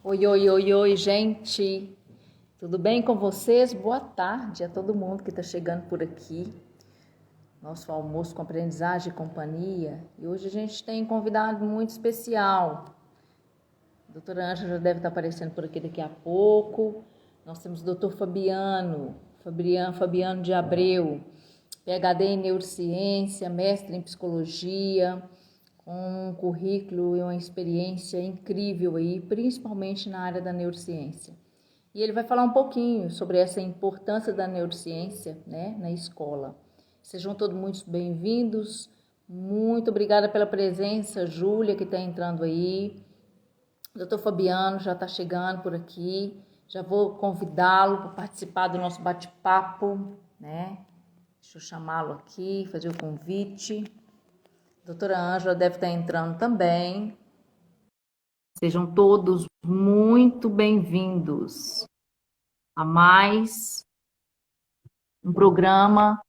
Oi, oi, oi, oi, gente. Tudo bem com vocês? Boa tarde a todo mundo que está chegando por aqui. Nosso almoço com aprendizagem e companhia. E hoje a gente tem um convidado muito especial. A doutora Ângela já deve estar aparecendo por aqui daqui a pouco. Nós temos o doutor Fabiano de Abreu, PhD em neurociência, mestre em psicologia, com um currículo e uma experiência incrível aí, principalmente na área da neurociência. E ele vai falar um pouquinho sobre essa importância da neurociência, né, na escola. Sejam todos muito bem-vindos. Muito obrigada pela presença, Júlia, que está entrando aí. O doutor Fabiano já está chegando por aqui. Já vou convidá-lo para participar do nosso bate-papo, né? Deixa eu chamá-lo aqui, fazer o convite. A doutora Ângela deve estar entrando também. Sejam todos muito bem-vindos a mais um programa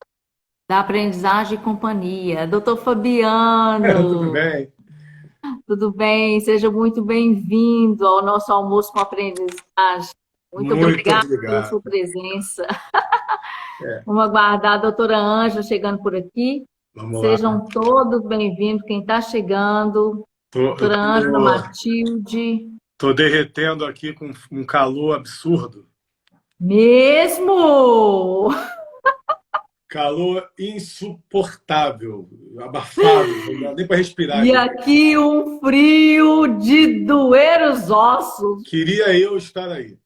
da Aprendizagem e Companhia. Doutor Tudo Fabiano, bem? tudo bem? Seja muito bem-vindo ao nosso almoço com aprendizagem. Muito Muito obrigada pela obrigado. sua presença. É, Vamos aguardar a doutora Ângela chegando por aqui. vamos lá. Sejam todos bem-vindos, quem está chegando. Eu Doutora Ângela Matilde. tô derretendo aqui com um calor absurdo. Mesmo! Calor insuportável, abafado, não dá nem para respirar E direito. aqui um frio de doer os ossos. Queria eu estar aí.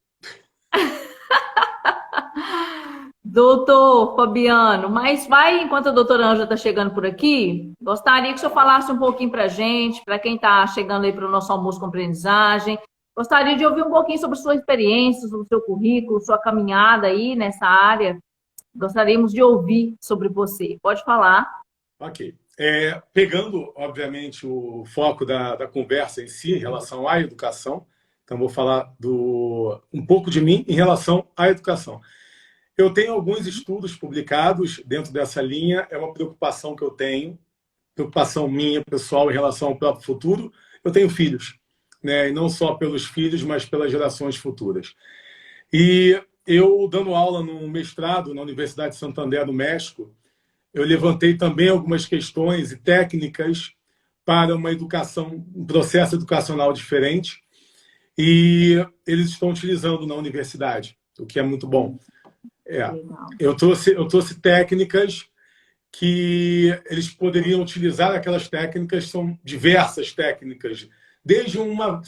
Doutor Fabiano, mas vai, enquanto a doutora Ângela está chegando por aqui, gostaria que o senhor falasse um pouquinho para a gente, para quem está chegando aí para o nosso almoço com aprendizagem. Gostaria de ouvir um pouquinho sobre sua experiência, sobre o seu currículo, sua caminhada aí nessa área. Gostaríamos de ouvir sobre você. Pode falar. Ok. Pegando, obviamente, o foco da conversa em si, em relação à educação, então vou falar um pouco de mim em relação à educação. Eu tenho alguns estudos publicados dentro dessa linha, é uma preocupação que eu tenho, preocupação minha, pessoal, em relação ao próprio futuro. Eu tenho filhos, né? E não só pelos filhos, mas pelas gerações futuras. E eu, dando aula no mestrado na Universidade de Santander, no México, eu levantei também algumas questões e técnicas para uma educação, um processo educacional diferente, e eles estão utilizando na universidade, o que é muito bom. É, Legal. eu trouxe técnicas que eles poderiam utilizar. Aquelas técnicas são diversas técnicas, desde uma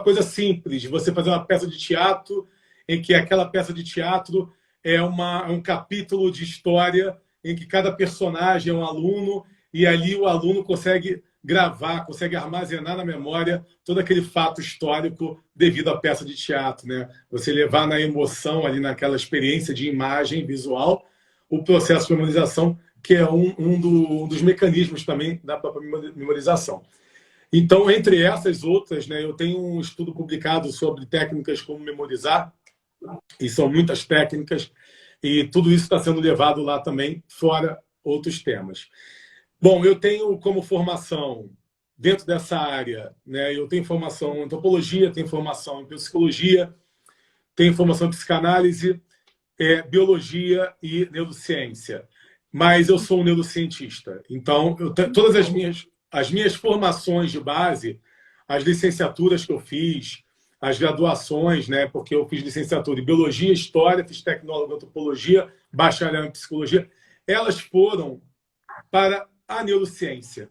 coisa simples, de você fazer uma peça de teatro, em que aquela peça de teatro é um capítulo de história em que cada personagem é um aluno, e ali o aluno consegue gravar, consegue armazenar na memória todo aquele fato histórico devido à peça de teatro, né? Você levar na emoção, ali naquela experiência de imagem visual, o processo de memorização, que é um dos mecanismos também da própria memorização. Então, entre essas outras, né, eu tenho um estudo publicado sobre técnicas como memorizar, e são muitas técnicas, e tudo isso está sendo levado lá também, fora outros temas. Bom, eu tenho como formação, dentro dessa área, né, eu tenho formação em antropologia, tenho formação em psicologia, tenho formação em psicanálise, biologia e neurociência. Mas eu sou um neurocientista. Então, todas as minhas formações de base, as licenciaturas que eu fiz, as graduações, né, porque eu fiz licenciatura em biologia, história, fiz tecnólogo em antropologia, bacharel em psicologia, elas foram para a neurociência.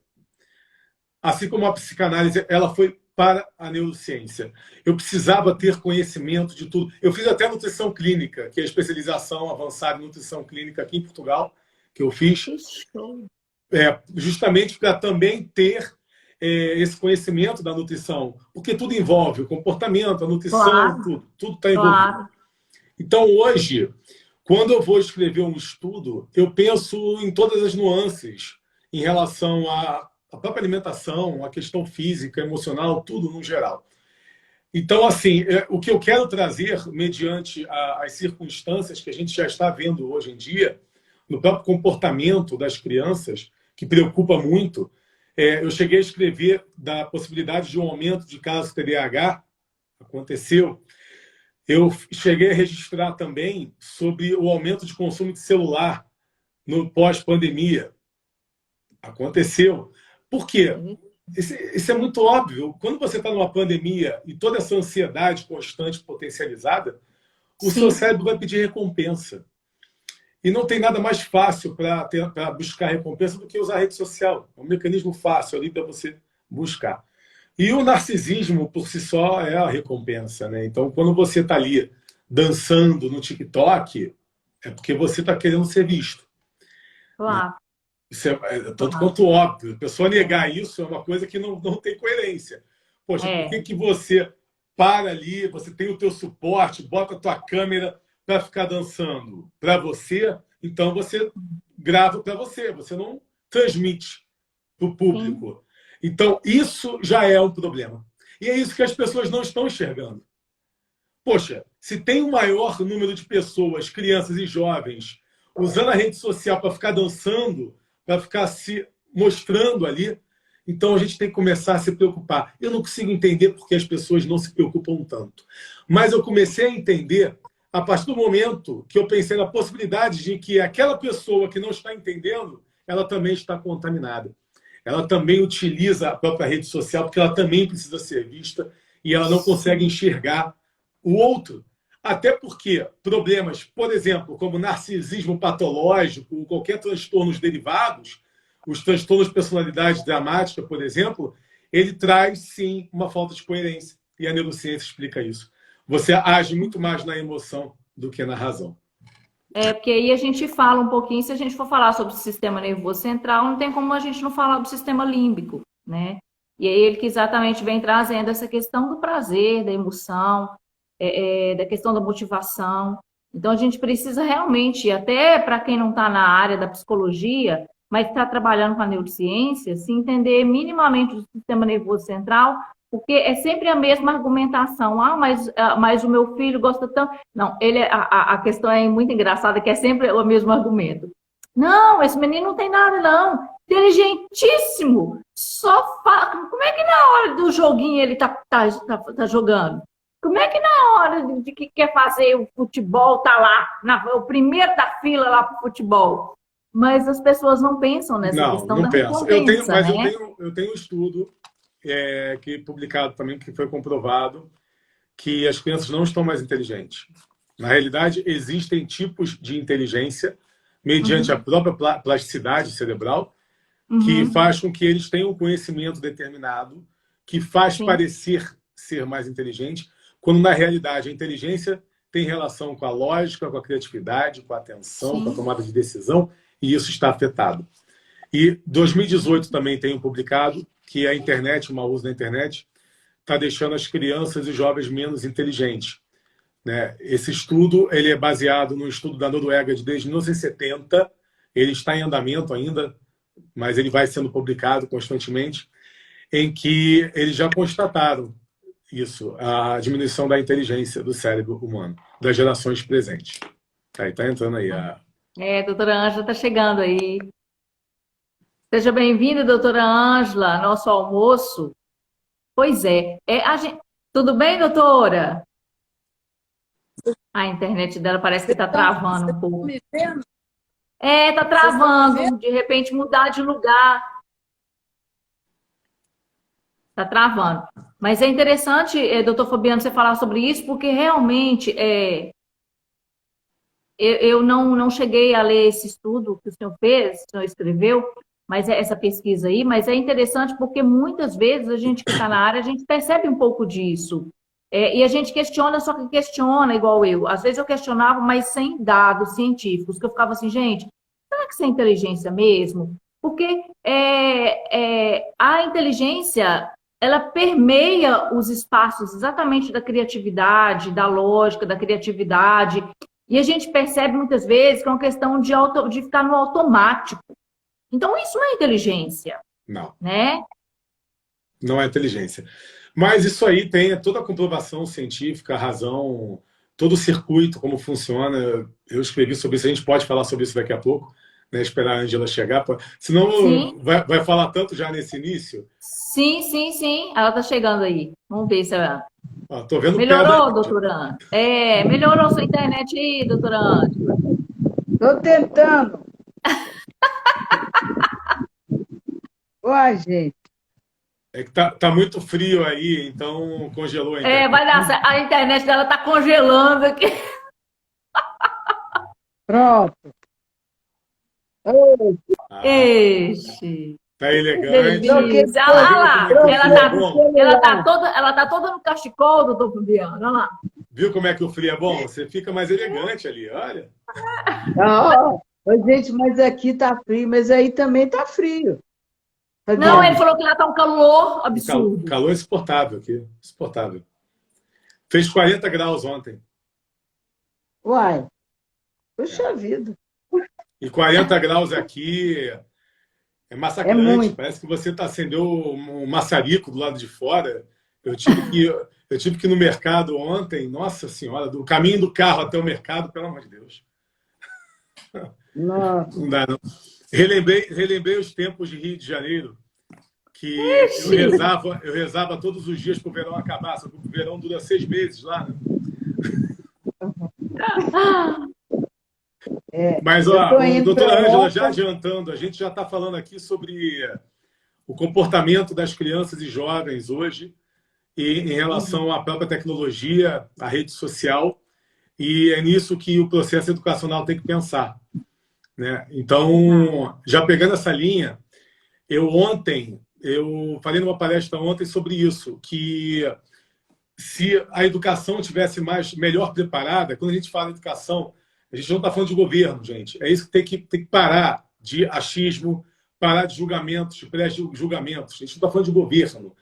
Assim como a psicanálise, ela foi para a neurociência. Eu precisava ter conhecimento de tudo. Eu fiz até nutrição clínica, que é a especialização avançada em nutrição clínica aqui em Portugal, que eu fiz, Que show. justamente para também ter esse conhecimento da nutrição, porque tudo envolve o comportamento, a nutrição, Claro, tudo está envolvido. claro. Então, hoje, quando eu vou escrever um estudo, eu penso em todas as nuances em relação à própria alimentação, à questão física, emocional, tudo no geral. Então, assim, o que eu quero trazer, mediante as circunstâncias que a gente já está vendo hoje em dia, no próprio comportamento das crianças, que preocupa muito, eu cheguei a escrever da possibilidade de um aumento de casos de TDAH, Aconteceu. Eu cheguei a registrar também sobre o aumento de consumo de celular no pós-pandemia. Aconteceu. Por quê? Isso é muito óbvio. Quando você está numa pandemia e toda essa ansiedade constante potencializada, o seu Sim, cérebro vai pedir recompensa. E não tem nada mais fácil para buscar recompensa do que usar a rede social. É um mecanismo fácil ali para você buscar. E o narcisismo, por si só, é a recompensa, né? Então, quando você está ali dançando no TikTok, é porque você está querendo ser visto, né? claro, Isso é tanto claro. quanto óbvio. A pessoa negar isso é uma coisa que não tem coerência. Poxa, por É, que você para ali, você tem o teu suporte, bota a tua câmera para ficar dançando para você, então você grava para você, você não transmite para o sim, público. Então, isso já é um problema. E é isso que as pessoas não estão enxergando. Poxa, se tem um maior número de pessoas, crianças e jovens, usando a rede social para ficar dançando, para ficar se mostrando ali, então a gente tem que começar a se preocupar. Eu não consigo entender porque as pessoas não se preocupam tanto. Mas eu comecei a entender a partir do momento que eu pensei na possibilidade de que aquela pessoa que não está entendendo, ela também está contaminada. Ela também utiliza a própria rede social porque ela também precisa ser vista e ela não consegue sim, enxergar o outro. Até porque problemas, por exemplo, como narcisismo patológico ou qualquer transtornos derivados, os transtornos de personalidade dramática, por exemplo, ele traz sim uma falta de coerência. E a neurociência explica isso. Você age muito mais na emoção do que na razão. é porque aí a gente fala um pouquinho, se a gente for falar sobre o sistema nervoso central, não tem como a gente não falar do sistema límbico, né? E aí ele que exatamente vem trazendo essa questão do prazer, da emoção, da questão da motivação. Então a gente precisa realmente, até para quem não está na área da psicologia, mas está trabalhando com a neurociência, se entender minimamente o sistema nervoso central, porque é sempre a mesma argumentação. Mas o meu filho gosta tanto. Não, a questão é muito engraçada, que é sempre o mesmo argumento. Não, esse menino não tem nada, não. Inteligentíssimo. Como é que na hora do joguinho ele tá jogando? Como é que na hora de que quer fazer o futebol tá lá, o primeiro da fila lá pro futebol? Mas as pessoas não pensam nessa Não, questão não da penso. recompensa, Mas né? eu tenho um estudo que publicado também, que foi comprovado que as crianças não estão mais inteligentes. Na realidade, existem tipos de inteligência, mediante a Uhum, própria plasticidade cerebral, que uhum, faz com que eles tenham um conhecimento determinado, que faz sim, parecer ser mais inteligente, quando na realidade a inteligência tem relação com a lógica, com a criatividade, com a atenção, com a sim. tomada de decisão, e isso está afetado. E 2018 também tem um publicado que a internet, o mau uso da internet, está deixando as crianças e jovens menos inteligentes, né? Esse estudo ele é baseado no estudo da Noruega desde 1970. Ele está em andamento ainda, mas ele vai sendo publicado constantemente, em que eles já constataram isso, a diminuição da inteligência do cérebro humano, das gerações presentes. Aí está entrando aí a... É, doutora Ângela está chegando aí. Seja bem-vinda, doutora Ângela, nosso almoço. Pois é. Tudo bem, doutora? A internet dela parece que está travando Vocês um estão pouco. me vendo? É, está Vocês estão me vendo? travando. De repente mudar de lugar. Está travando. Mas é interessante, doutor Fabiano, você falar sobre isso, porque realmente eu não cheguei a ler esse estudo que o senhor fez, o senhor escreveu, mas essa pesquisa aí, mas é interessante porque muitas vezes a gente que está na área, a gente percebe um pouco disso. E a gente questiona, só que questiona igual eu. Às vezes eu questionava, mas sem dados científicos, que eu ficava assim, gente, será que isso é inteligência mesmo? Porque a inteligência, ela permeia os espaços exatamente da criatividade, da lógica, da criatividade, e a gente percebe muitas vezes que é uma questão de ficar no automático. Então, isso não é inteligência, Não, né? não é inteligência. Mas isso aí tem toda a comprovação científica, a razão, todo o circuito, como funciona. Eu escrevi sobre isso, a gente pode falar sobre isso daqui a pouco. né? Esperar a Ângela chegar. Senão Sim, vai falar tanto já nesse início. sim, sim, sim. Ela tá chegando aí. Vamos ver se ela... Ó, tô vendo o pé da Melhorou, Ângela. doutora? É, melhorou sua internet aí, doutora Ângela. Tô tentando. Uai, gente. É que tá muito frio aí, então congelou a É, internet. vai dar certo. A internet dela tá congelando aqui. Pronto. Ô, Ah, Eixe, tá elegante. troquei delícia. de Olha lá, Viu olha como lá. é que o Ela frio é tá, de bom? celular. ela tá toda no cachecol, doutor Fabiano. Olha lá. Viu como é que o frio é bom? Você fica mais elegante ali, olha. Ó, ô, gente, mas aqui tá frio, mas aí também tá frio. Não, ele Fabiano. falou que lá tá um calor O absurdo. calor é insuportável aqui. Insuportável. Fez 40 graus ontem. Uai, É. puxa vida. E 40 graus aqui é É massacrante. muito. Parece que você acendeu um maçarico do lado de fora. Eu tive que ir no mercado ontem. Nossa Senhora, do caminho do carro até o mercado, pelo amor de Deus. Nossa. Não dá, não. Relembrei os tempos de Rio de Janeiro, que Ixi. eu rezava todos os dias para o verão acabar, só que o verão dura 6 meses lá, né? É, Mas, eu ó, tô indo para a doutora Ângela, já Europa. adiantando, a gente já está falando aqui sobre o comportamento das crianças e jovens hoje e em relação à própria tecnologia, à rede social, e é nisso que o processo educacional tem que pensar, né? Então, já pegando essa linha, eu falei numa palestra ontem sobre isso, que se a educação tivesse melhor preparada, quando a gente fala de educação, a gente não está falando de governo, gente. É isso que tem que parar de achismo, parar de julgamentos, de pré-julgamentos. A gente não está falando de governo.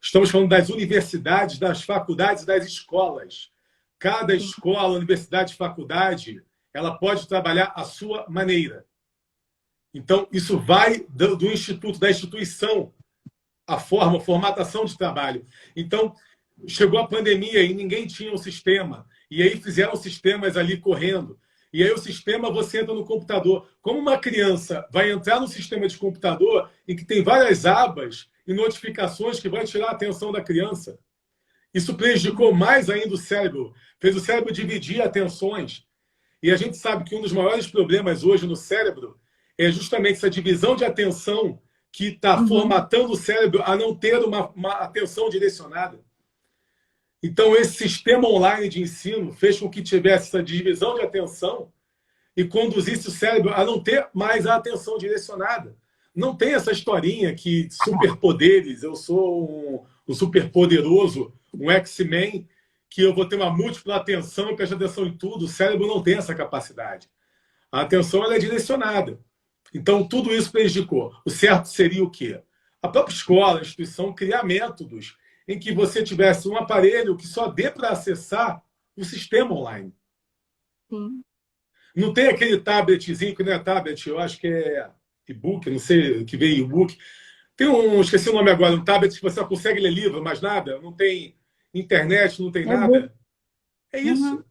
Estamos falando das universidades, das faculdades e das escolas. Cada escola, universidade, faculdade, ela pode trabalhar à sua maneira. Então, isso vai do instituto, da instituição, a formatação de trabalho. Então, chegou a pandemia e ninguém tinha um sistema. E aí fizeram sistemas ali correndo. E aí o sistema, você entra no computador. Como uma criança vai entrar no sistema de computador em que tem várias abas e notificações que vai tirar a atenção da criança? Isso prejudicou mais ainda o cérebro. Fez o cérebro dividir atenções. E a gente sabe que um dos maiores problemas hoje no cérebro é justamente essa divisão de atenção que está formatando o cérebro a não ter uma atenção direcionada. Então, esse sistema online de ensino fez com que tivesse essa divisão de atenção e conduzisse o cérebro a não ter mais a atenção direcionada. Não tem essa historinha que superpoderes, eu sou um superpoderoso, um X-Men, que eu vou ter uma múltipla atenção e prestar atenção em tudo. O cérebro não tem essa capacidade. A atenção ela é direcionada. Então, tudo isso prejudicou. O certo seria o quê? A própria escola, a instituição, criar métodos em que você tivesse um aparelho que só dê para acessar o sistema online. Sim. Não tem aquele tabletzinho, que não é tablet, eu acho que é e-book, não sei, que veio e-book. Tem esqueci o nome agora, um tablet que você só consegue ler livro, mais nada, não tem internet, não tem É muito. nada. É isso.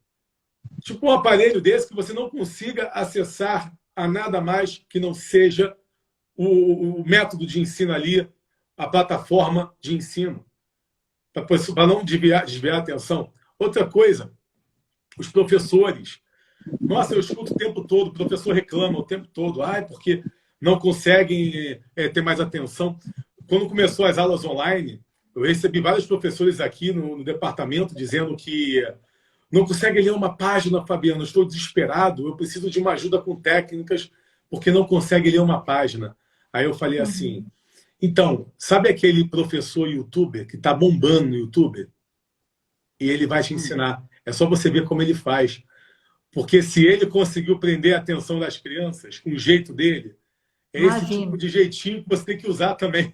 Tipo um aparelho desse que você não consiga acessar a nada mais que não seja o método de ensino ali, a plataforma de ensino, para não desviar a atenção. Outra coisa, os professores. Nossa, eu escuto o tempo todo, o professor reclama o tempo todo, porque não conseguem ter mais atenção. Quando começou as aulas online, eu recebi vários professores aqui no departamento dizendo que não conseguem ler uma página, Fabiano, eu estou desesperado, eu preciso de uma ajuda com técnicas, porque não conseguem ler uma página. Aí eu falei assim, então, sabe aquele professor youtuber que está bombando no YouTube? E ele vai te ensinar. É só você ver como ele faz. Porque se ele conseguiu prender a atenção das crianças com o jeito dele, é esse tipo Imagino. de jeitinho que você tem que usar também.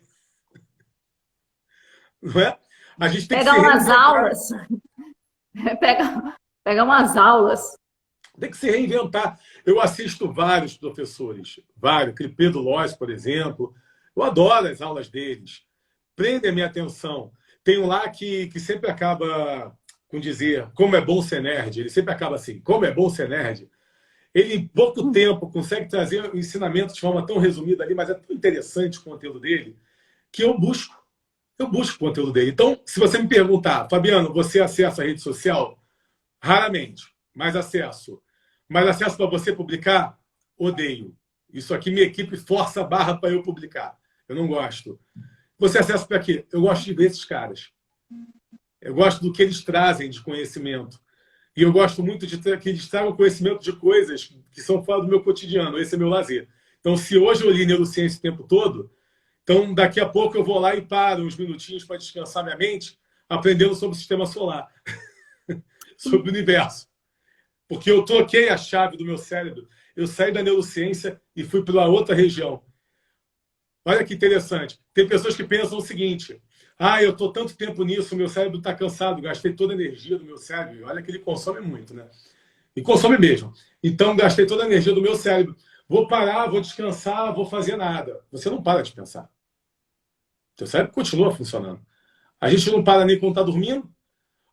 Não é? A gente tem que se Pega umas reinventar. aulas. Pega umas aulas. Tem que se reinventar. Eu assisto vários professores, vários. Aquele Pedro Lois, por exemplo. Eu adoro as aulas deles. Prende a minha atenção. Tem um lá que sempre acaba com dizer como é bom ser nerd. Ele sempre acaba assim, como é bom ser nerd. Ele, em pouco tempo, consegue trazer ensinamentos de forma tão resumida ali, mas é tão interessante o conteúdo dele, que eu busco. Eu busco o conteúdo dele. Então, se você me perguntar, Fabiano, você acessa a rede social? Raramente, mais acesso. Mais acesso para você publicar? Odeio. Isso aqui minha equipe força a barra para eu publicar. Eu não gosto. Você acessa para quê? Eu gosto de ver esses caras. Eu gosto do que eles trazem de conhecimento. E eu gosto muito de que eles tragam conhecimento de coisas que são fora do meu cotidiano. Esse é meu lazer. Então, se hoje eu li neurociência o tempo todo, então daqui a pouco eu vou lá e paro uns minutinhos para descansar minha mente, aprendendo sobre o sistema solar, sobre o universo. Porque eu troquei a chave do meu cérebro. Eu saí da neurociência e fui para outra região. Olha que interessante. Tem pessoas que pensam o seguinte: eu estou tanto tempo nisso, meu cérebro está cansado, gastei toda a energia do meu cérebro. Olha que ele consome muito, né? E consome mesmo. Então, gastei toda a energia do meu cérebro. Vou parar, vou descansar, vou fazer nada. Você não para de pensar. Seu cérebro continua funcionando. A gente não para nem quando está dormindo.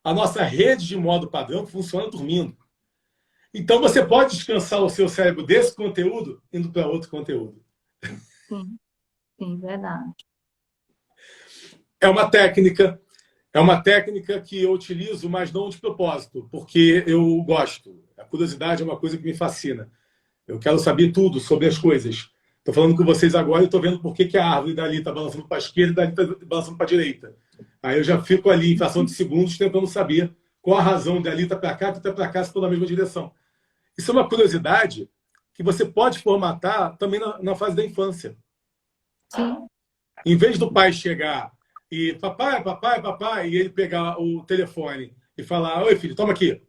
A nossa rede de modo padrão funciona dormindo. Então, você pode descansar o seu cérebro desse conteúdo indo para outro conteúdo. Sim, sim, verdade. É uma técnica que eu utilizo, mas não de propósito, porque eu gosto. A curiosidade é uma coisa que me fascina. Eu quero saber tudo sobre as coisas. Estou falando com vocês agora e estou vendo por que a árvore dali está balançando para a esquerda e dali está balançando para a direita. Aí eu já fico ali, em fração de segundos, tentando saber qual a razão dali está para cá, está para cá, se estão na mesma direção. Isso é uma curiosidade que você pode formatar também na fase da infância. Sim. Em vez do pai chegar e papai, papai, papai, e ele pegar o telefone e falar: oi, filho, toma aqui.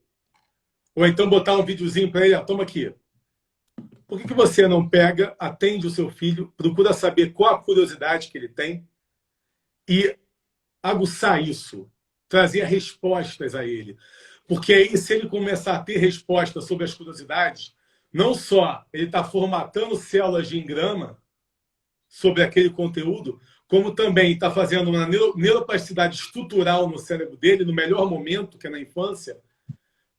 Ou então botar um videozinho para ele: toma aqui. Por que você não pega, atende o seu filho, procura saber qual a curiosidade que ele tem e aguçar isso, trazer respostas a ele? Porque aí, se ele começar a ter respostas sobre as curiosidades, não só ele está formatando células de engrama sobre aquele conteúdo, como também está fazendo uma neuroplasticidade estrutural no cérebro dele, no melhor momento, que é na infância,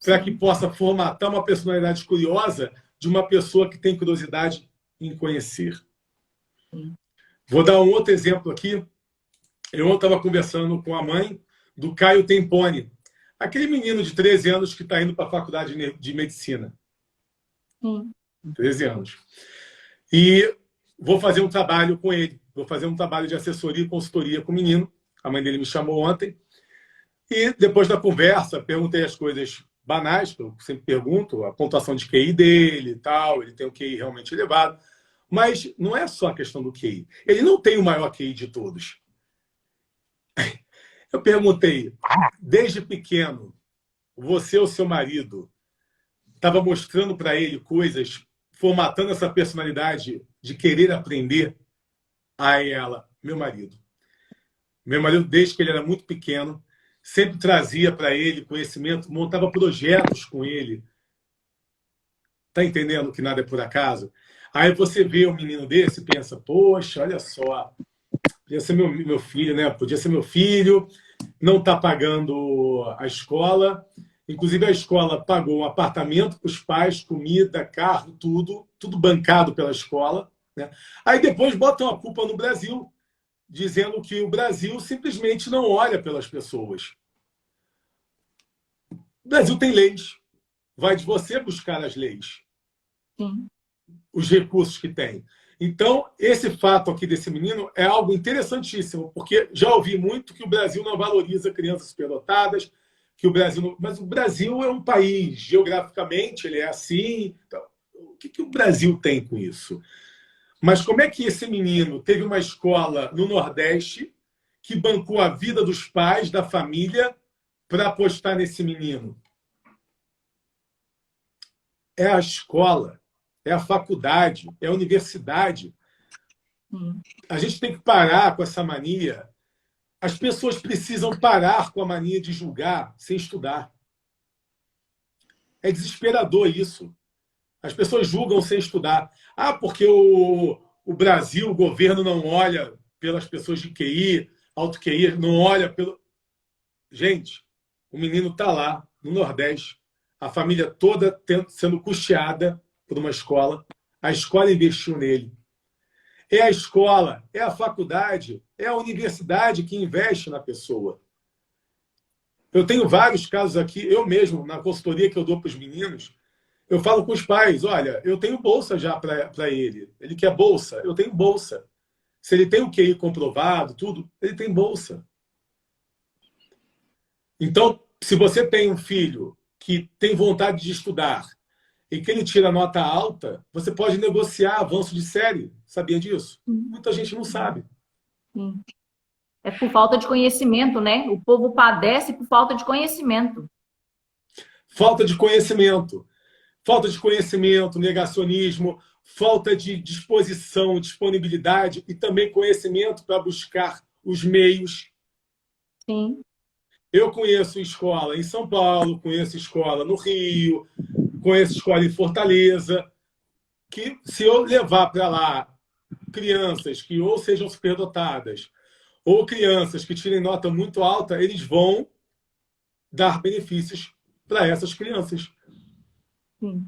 para que possa formatar uma personalidade curiosa de uma pessoa que tem curiosidade em conhecer. Vou dar um outro exemplo aqui. Eu estava conversando com a mãe do Caio Tempone, aquele menino de 13 anos que está indo para a faculdade de medicina. 13 anos. E vou fazer um trabalho com ele. Vou fazer um trabalho de assessoria e consultoria com o menino. A mãe dele me chamou ontem. E depois da conversa, perguntei as coisas banais, que eu sempre pergunto, a pontuação de QI dele e tal. Ele tem um QI realmente elevado. Mas não é só a questão do QI. Ele não tem o maior QI de todos. Eu perguntei, desde pequeno, você ou seu marido estava mostrando para ele coisas, formatando essa personalidade de querer aprender? Aí ela, meu marido. Meu marido, desde que ele era muito pequeno, sempre trazia para ele conhecimento, montava projetos com ele. Está entendendo que nada é por acaso? Aí você vê um menino desse e pensa, poxa, olha só, podia ser meu filho, né? Podia ser meu filho, não está pagando a escola. Inclusive, a escola pagou um apartamento para os pais, comida, carro, tudo bancado pela escola, né? Aí depois botam a culpa no Brasil, dizendo que o Brasil simplesmente não olha pelas pessoas. O Brasil tem leis. Vai de você buscar as leis. Sim. Os recursos que tem. Então, esse fato aqui desse menino é algo interessantíssimo, porque já ouvi muito que o Brasil não valoriza crianças superdotadas, que o Brasil não... Mas o Brasil é um país, geograficamente, ele é assim. Então, o que o Brasil tem com isso? Mas como é que esse menino teve uma escola no Nordeste que bancou a vida dos pais, da família, para apostar nesse menino? É a escola, é a faculdade, é a universidade. A gente tem que parar com essa mania. As pessoas precisam parar com a mania de julgar sem estudar. É desesperador isso. As pessoas julgam sem estudar. Porque o Brasil, o governo não olha pelas pessoas de QI, alto QI, não olha pelo... Gente, o menino está lá, no Nordeste, a família toda sendo custeada por uma escola, a escola investiu nele. É a escola, é a faculdade, é a universidade que investe na pessoa. Eu tenho vários casos aqui, eu mesmo, na consultoria que eu dou para os meninos, eu falo com os pais, olha, eu tenho bolsa já para ele. Ele quer bolsa? Eu tenho bolsa. Se ele tem o QI comprovado, tudo, ele tem bolsa. Então, se você tem um filho que tem vontade de estudar e que ele tira nota alta, você pode negociar avanço de série. Sabia disso? Muita gente não sabe. Sim. É por falta de conhecimento, né? O povo padece por falta de conhecimento. Falta de conhecimento. Falta de conhecimento, negacionismo, falta de disposição, disponibilidade e também conhecimento para buscar os meios. Sim. Eu conheço escola em São Paulo, conheço escola no Rio, conheço escola em Fortaleza, que se eu levar para lá crianças que ou sejam superdotadas ou crianças que tirem nota muito alta, eles vão dar benefícios para essas crianças. Sim.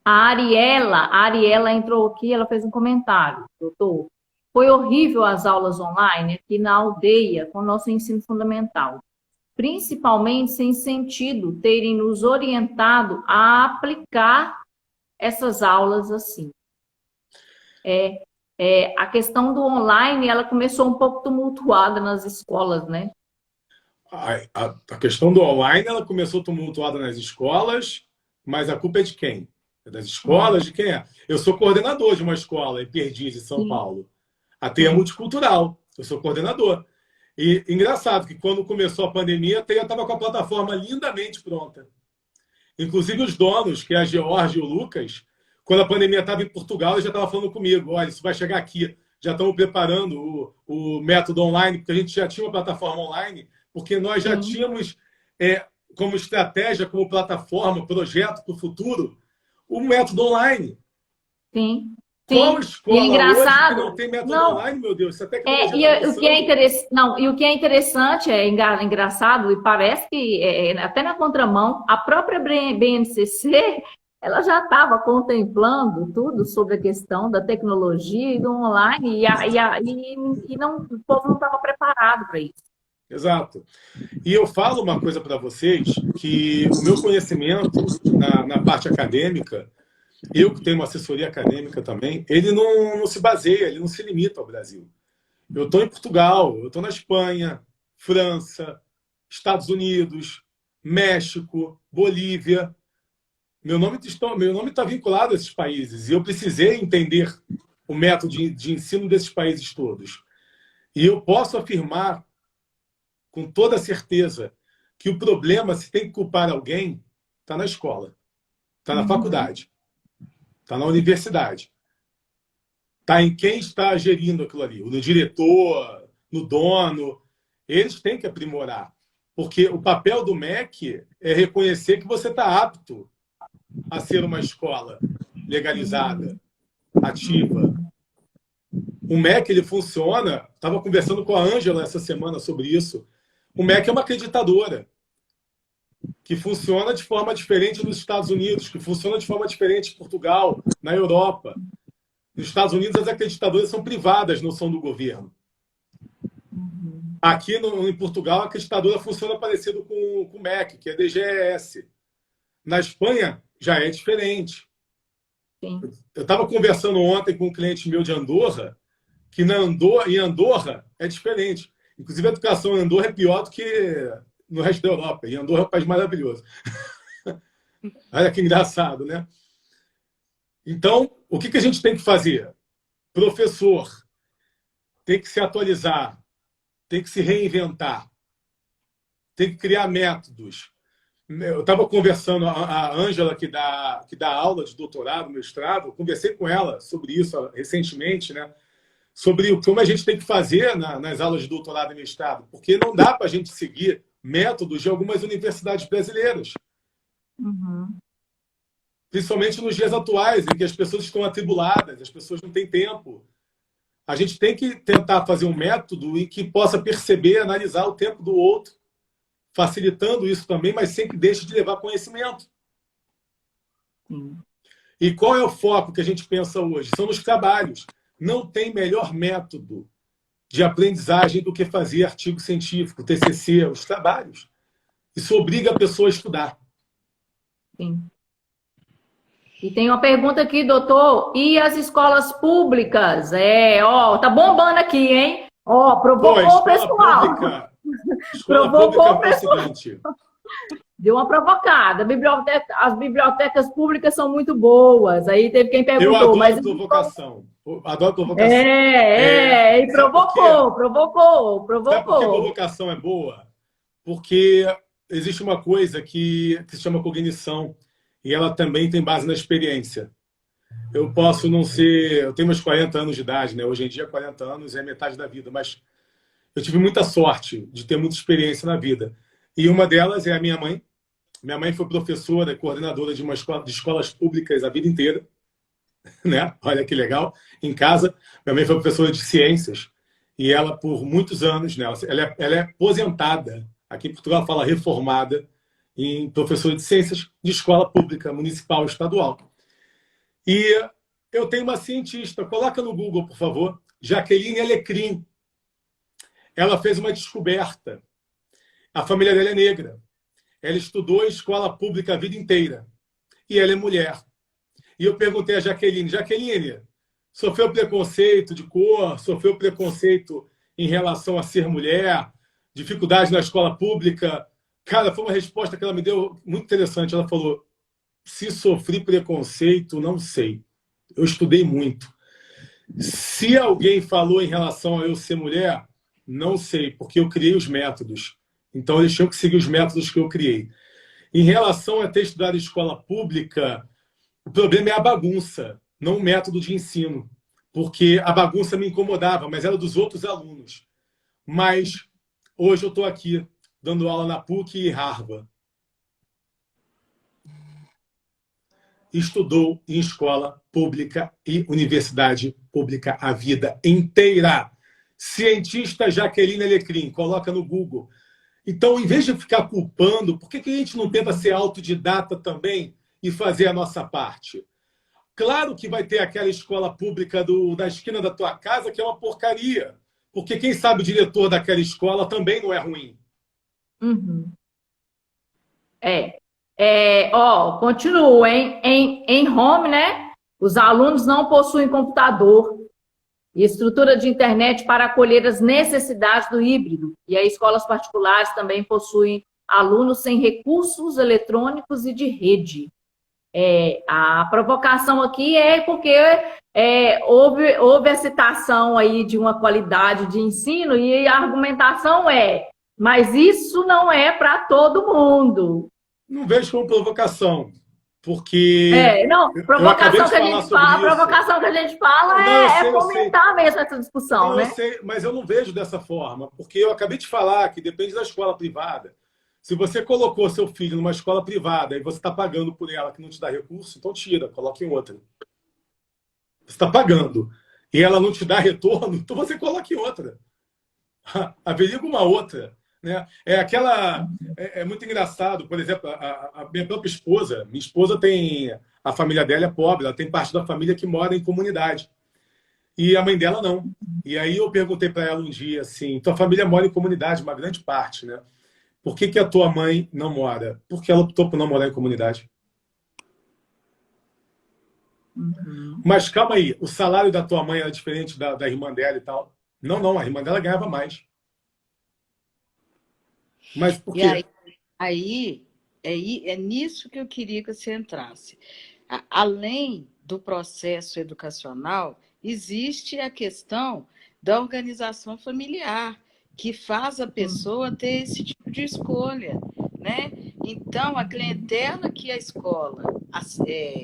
A Ariela entrou aqui, ela fez um comentário, doutor. Foi horrível as aulas online aqui na aldeia com o nosso ensino fundamental. Principalmente sem sentido terem nos orientado a aplicar essas aulas assim. A questão do online, ela começou um pouco tumultuada nas escolas, né? A questão do online ela começou tumultuada nas escolas, mas a culpa é de quem? É das escolas? De quem é? Eu sou coordenador de uma escola em Perdiz, em São Paulo. A TEIA Multicultural. Eu sou coordenador. E engraçado que quando começou a pandemia, a TEIA estava com a plataforma lindamente pronta. Inclusive os donos, que é a George e o Lucas, quando a pandemia estava em Portugal, eles já estavam falando comigo, olha, isso vai chegar aqui. Já estamos preparando o método online, porque a gente já tinha uma plataforma online, porque nós já tínhamos como estratégia, como plataforma, projeto para o futuro, o método online. Sim. Qual escola e engraçado, hoje que não tem método online, meu Deus? Essa tecnologia o que é interessante, engraçado, e parece que, até na contramão, a própria BNCC, ela já estava contemplando tudo sobre a questão da tecnologia e do online, e o povo não estava preparado para isso. Exato. E eu falo uma coisa para vocês, que o meu conhecimento na parte acadêmica, eu que tenho uma assessoria acadêmica também, ele não se baseia, ele não se limita ao Brasil. Eu estou em Portugal, eu estou na Espanha, França, Estados Unidos, México, Bolívia. Meu nome está vinculado a esses países e eu precisei entender o método de ensino desses países todos. E eu posso afirmar com toda certeza que o problema, se tem que culpar alguém, está na escola, está na faculdade, está na universidade, está em quem está gerindo aquilo ali, no diretor, no dono. Eles têm que aprimorar, porque o papel do MEC é reconhecer que você está apto a ser uma escola legalizada, ativa. O MEC, ele funciona, estava conversando com a Ângela essa semana sobre isso. O MEC é uma acreditadora que funciona de forma diferente nos Estados Unidos, que funciona de forma diferente em Portugal, na Europa. Nos Estados Unidos, as acreditadoras são privadas, não são do governo. Aqui em Portugal, a acreditadora funciona parecido com o MEC, que é DGES. Na Espanha, já é diferente. Sim. Eu estava conversando ontem com um cliente meu de Andorra, que em Andorra é diferente. Inclusive, a educação em Andorra é pior do que no resto da Europa. E Andorra é um país maravilhoso. Olha que engraçado, né? Então, o que a gente tem que fazer? Professor tem que se atualizar, tem que se reinventar, tem que criar métodos. Eu estava conversando, a Ângela, que dá aula de doutorado, mestrado, eu conversei com ela sobre isso recentemente, né? Sobre como a gente tem que fazer nas aulas de doutorado e mestrado, porque não dá para a gente seguir métodos de algumas universidades brasileiras. Principalmente nos dias atuais, em que as pessoas estão atribuladas, as pessoas não têm tempo. A gente tem que tentar fazer um método em que possa perceber, analisar o tempo do outro, facilitando isso também, mas sem que deixe de levar conhecimento. E qual é o foco que a gente pensa hoje? São nos trabalhos. Não tem melhor método de aprendizagem do que fazer artigo científico, TCC, os trabalhos. Isso obriga a pessoa a estudar. Sim. E tem uma pergunta aqui, doutor. E as escolas públicas? Tá bombando aqui, hein? Provocou o pessoal. Escola pública é o seguinte. Deu uma provocada. As bibliotecas públicas são muito boas. Aí teve quem perguntou. Eu adoro provocação. Adoro provocação. E provocou. Sabe por que provocação é boa? Porque existe uma coisa que se chama cognição. E ela também tem base na experiência. Eu posso não ser... Eu tenho meus 40 anos de idade, né? Hoje em dia, 40 anos é metade da vida. Mas eu tive muita sorte de ter muita experiência na vida. E uma delas é a minha mãe. Minha mãe foi professora, coordenadora de de escolas públicas a vida inteira. Né? Olha que legal. Em casa, minha mãe foi professora de ciências. E ela, por muitos anos, né? Ela é aposentada. Aqui em Portugal fala reformada. Em professora de ciências de escola pública, municipal, estadual. E eu tenho uma cientista, coloca no Google, por favor, Jaqueline Alecrim. Ela fez uma descoberta. A família dela é negra. Ela estudou em escola pública a vida inteira. E ela é mulher. E eu perguntei a Jaqueline, sofreu preconceito de cor, sofreu preconceito em relação a ser mulher, dificuldade na escola pública? Cara, foi uma resposta que ela me deu muito interessante. Ela falou, se sofri preconceito, não sei. Eu estudei muito. Se alguém falou em relação a eu ser mulher, não sei, porque eu criei os métodos. Então, eles tinham que seguir os métodos que eu criei. Em relação a ter estudado em escola pública, o problema é a bagunça, não o método de ensino. Porque a bagunça me incomodava, mas era dos outros alunos. Mas hoje eu estou aqui, dando aula na PUC e Harvard. Estudou em escola pública e universidade pública a vida inteira. Cientista Jaqueline Alecrim, coloca no Google. Então, em vez de ficar culpando, por que a gente não tenta ser autodidata também e fazer a nossa parte? Claro que vai ter aquela escola pública da esquina da tua casa que é uma porcaria. Porque quem sabe o diretor daquela escola também não é ruim. Uhum. Continuo, hein? Em home, né? Os alunos não possuem computador e estrutura de internet para acolher as necessidades do híbrido. E aí, escolas particulares também possuem alunos sem recursos eletrônicos e de rede. A provocação aqui é porque houve a citação aí de uma qualidade de ensino e a argumentação mas isso não é para todo mundo. Não vejo como provocação, porque... provocação que a gente fala é fomentar mesmo essa discussão, né? Eu sei, mas eu não vejo dessa forma, porque eu acabei de falar que depende da escola privada. Se você colocou seu filho numa escola privada e você está pagando por ela que não te dá recurso, então tira, coloque em outra. Você está pagando e ela não te dá retorno, então você coloca em outra. Averigua uma outra. Né? É muito engraçado, por exemplo, a minha própria esposa. Minha esposa tem... A família dela é pobre, ela tem parte da família que mora em comunidade. E a mãe dela não. E aí eu perguntei para ela um dia assim, tua família mora em comunidade, uma grande parte, né? Por que a tua mãe não mora? Porque ela optou por não morar em comunidade. Uhum. Mas calma aí, o salário da tua mãe era diferente da irmã dela e tal? Não, a irmã dela ganhava mais. Mas por quê? Aí é nisso que eu queria que você entrasse. Além do processo educacional, existe a questão da organização familiar, que faz a pessoa ter esse tipo de escolha, né? Então, a clientela que a escola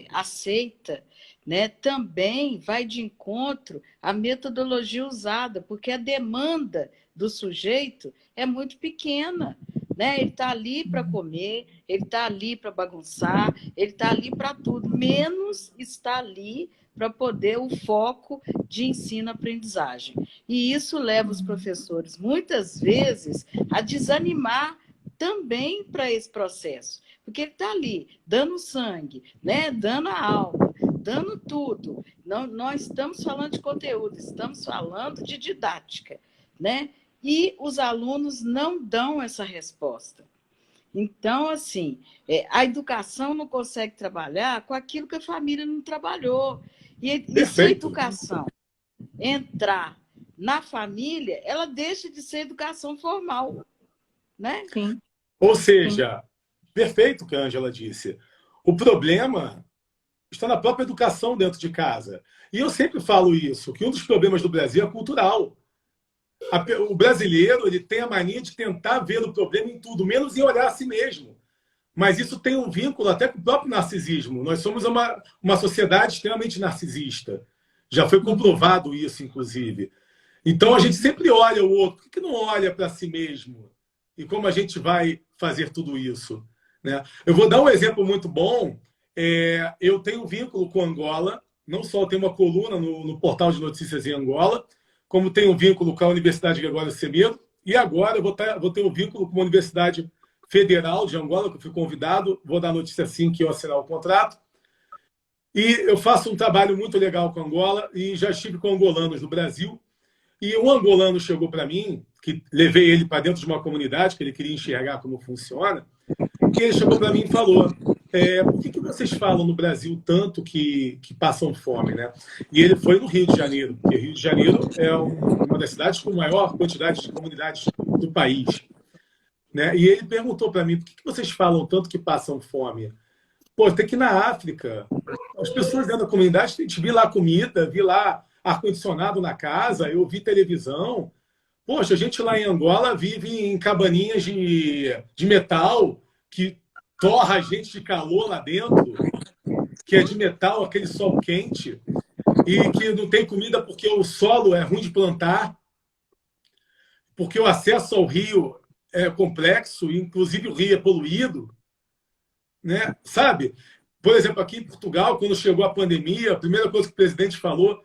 aceita, né, também vai de encontro à metodologia usada, porque a demanda do sujeito é muito pequena. Né? Ele está ali para comer, ele está ali para bagunçar, ele está ali para tudo, menos está ali para poder o foco de ensino-aprendizagem. E isso leva os professores, muitas vezes, a desanimar também para esse processo, porque ele está ali, dando sangue, né? Dando a alma, mudando tudo. Não, nós estamos falando de conteúdo, estamos falando de didática, né? E os alunos não dão essa resposta. Então, assim, a educação não consegue trabalhar com aquilo que a família não trabalhou. E se a educação entrar na família, ela deixa de ser educação formal, né? Sim. Ou seja, perfeito o que a Ângela disse. O problema está na própria educação dentro de casa. E eu sempre falo isso, que um dos problemas do Brasil é cultural. O brasileiro ele tem a mania de tentar ver o problema em tudo, menos em olhar a si mesmo. Mas isso tem um vínculo até com o próprio narcisismo. Nós somos uma sociedade extremamente narcisista. Já foi comprovado isso, inclusive. Então, a gente sempre olha o outro. Por que não olha para si mesmo? E como a gente vai fazer tudo isso? Né? Eu vou dar um exemplo muito bom. Eu tenho um vínculo com Angola. Não só tenho uma coluna no portal de notícias em Angola, como tenho um vínculo com a Universidade Gregório Semedo. E agora eu vou ter um vínculo com a Universidade Federal de Angola, que eu fui convidado. Vou dar notícia assim que eu assinar o contrato. E eu faço um trabalho muito legal com Angola e já estive com angolanos no Brasil. E um angolano chegou para mim, que levei ele para dentro de uma comunidade, que ele queria enxergar como funciona, e ele chegou para mim e falou: por que vocês falam no Brasil tanto que passam fome, né? E ele foi no Rio de Janeiro, porque Rio de Janeiro é uma das cidades com maior quantidade de comunidades do país. Né? E ele perguntou para mim: por que vocês falam tanto que passam fome? Pô, tem que ir na África. As pessoas dentro da comunidade, a gente viu lá comida, vi lá ar-condicionado na casa, eu vi televisão. Poxa, a gente lá em Angola vive em cabaninhas de metal que torra a gente de calor lá dentro, que é de metal, aquele sol quente, e que não tem comida porque o solo é ruim de plantar, porque o acesso ao rio é complexo, inclusive o rio é poluído. Né? Sabe? Por exemplo, aqui em Portugal, quando chegou a pandemia, a primeira coisa que o presidente falou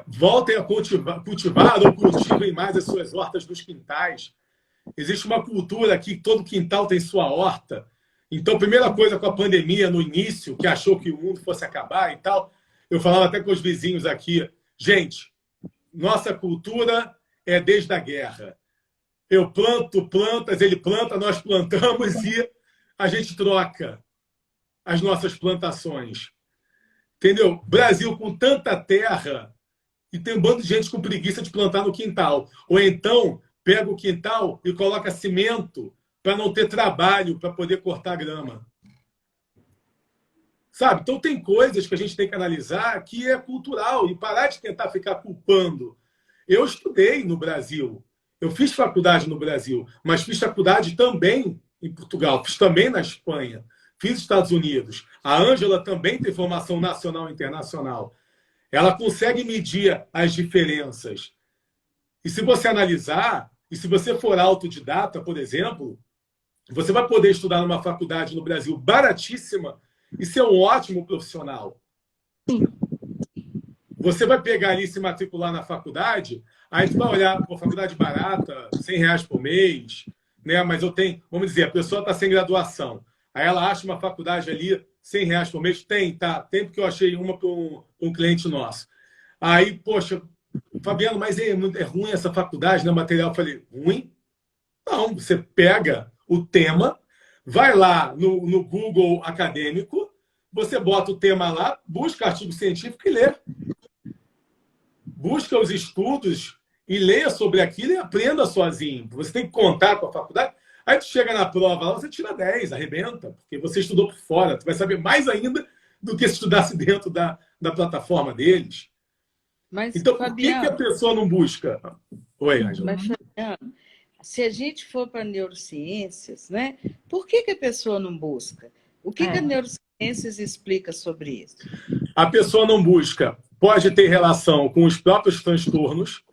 voltem a cultivar ou cultivem mais as suas hortas nos quintais. Existe uma cultura aqui que todo quintal tem sua horta. Então, a primeira coisa com a pandemia, no início, que achou que o mundo fosse acabar e tal, eu falava até com os vizinhos aqui: gente, nossa cultura é desde a guerra. Eu planto plantas, ele planta, nós plantamos e a gente troca as nossas plantações. Entendeu? Brasil com tanta terra e tem um bando de gente com preguiça de plantar no quintal. Ou então pega o quintal e coloca cimento para não ter trabalho para poder cortar grama. Sabe? Então tem coisas que a gente tem que analisar que é cultural e parar de tentar ficar culpando. Eu estudei no Brasil. Eu fiz faculdade no Brasil, mas fiz faculdade também em Portugal, fiz também na Espanha, fiz nos Estados Unidos. A Ângela também tem formação nacional e internacional. Ela consegue medir as diferenças. E se você analisar, e se você for autodidata, por exemplo, você vai poder estudar numa faculdade no Brasil baratíssima e ser um ótimo profissional. Você vai pegar ali e se matricular na faculdade, aí você vai olhar, pô, faculdade barata, R$100 por mês, né? Mas eu tenho, vamos dizer, a pessoa está sem graduação. Aí ela acha uma faculdade ali, R$100 por mês. Tem porque eu achei uma para um cliente nosso. Aí, poxa, Fabiano, mas é ruim essa faculdade, né? Material. Eu falei: ruim? Não, você pega o tema, vai lá no Google acadêmico, você bota o tema lá, busca artigo científico e lê. Busca os estudos e leia sobre aquilo e aprenda sozinho. Você tem que contar com a faculdade. Aí tu chega na prova lá, você tira 10, arrebenta, porque você estudou por fora. Tu vai saber mais ainda do que se estudasse dentro da plataforma deles. Mas, então, Fabiano, por que a pessoa não busca? Oi, Ângela. Mas, Fabiano, se a gente for para neurociências, né, por que a pessoa não busca? O que a neurociências explica sobre isso? A pessoa não busca. Pode ter relação com os próprios transtornos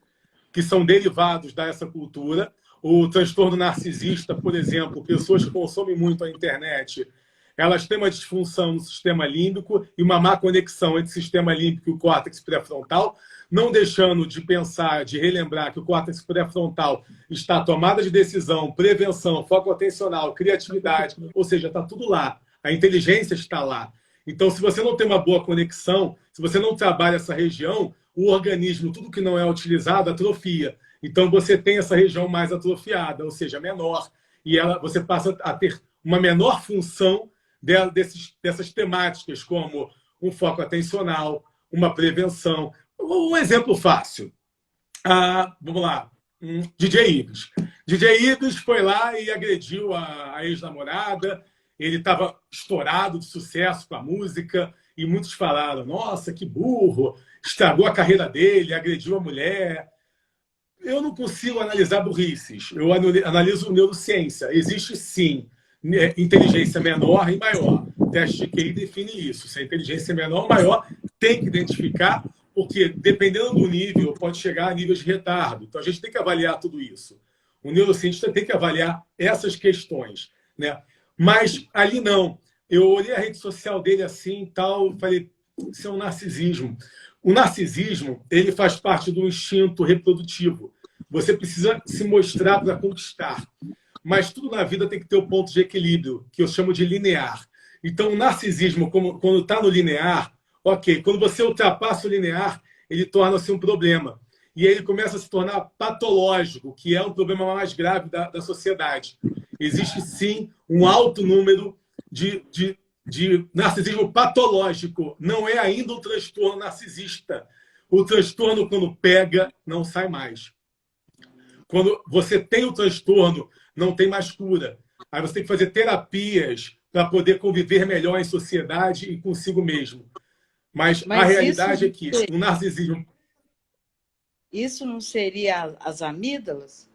que são derivados dessa cultura. O transtorno narcisista, por exemplo, pessoas que consomem muito a internet, elas têm uma disfunção no sistema límbico e uma má conexão entre o sistema límbico e o córtex pré-frontal, não deixando de pensar, de relembrar que o córtex pré-frontal está tomada de decisão, prevenção, foco atencional, criatividade, ou seja, está tudo lá. A inteligência está lá. Então, se você não tem uma boa conexão, se você não trabalha essa região, o organismo, tudo que não é utilizado, atrofia. Então, você tem essa região mais atrofiada, ou seja, menor. E você passa a ter uma menor função dessas temáticas, como um foco atencional, uma prevenção. Um exemplo fácil. Vamos lá. DJ Ives. DJ Ives foi lá e agrediu a ex-namorada. Ele estava estourado de sucesso com a música e muitos falaram, nossa, que burro, estragou a carreira dele, agrediu a mulher. Eu não consigo analisar burrices, eu analiso neurociência. Existe, sim, inteligência menor e maior. O teste de QI define isso. Se a inteligência é menor ou maior, tem que identificar, porque, dependendo do nível, pode chegar a níveis de retardo. Então, a gente tem que avaliar tudo isso. O neurocientista tem que avaliar essas questões, né? Mas ali não. Eu olhei a rede social dele assim e tal, falei, isso é um narcisismo. O narcisismo, ele faz parte do instinto reprodutivo. Você precisa se mostrar para conquistar. Mas tudo na vida tem que ter o ponto de equilíbrio, que eu chamo de linear. Então, o narcisismo, quando está no linear, ok, quando você ultrapassa o linear, ele torna-se um problema. E aí ele começa a se tornar patológico, que é um problema mais grave da sociedade. Existe, sim, um alto número de narcisismo patológico. Não é ainda um transtorno narcisista. O transtorno, quando pega, não sai mais. Quando você tem o transtorno, não tem mais cura. Aí você tem que fazer terapias para poder conviver melhor em sociedade e consigo mesmo. Mas a realidade é que o narcisismo... Isso não seria as amígdalas?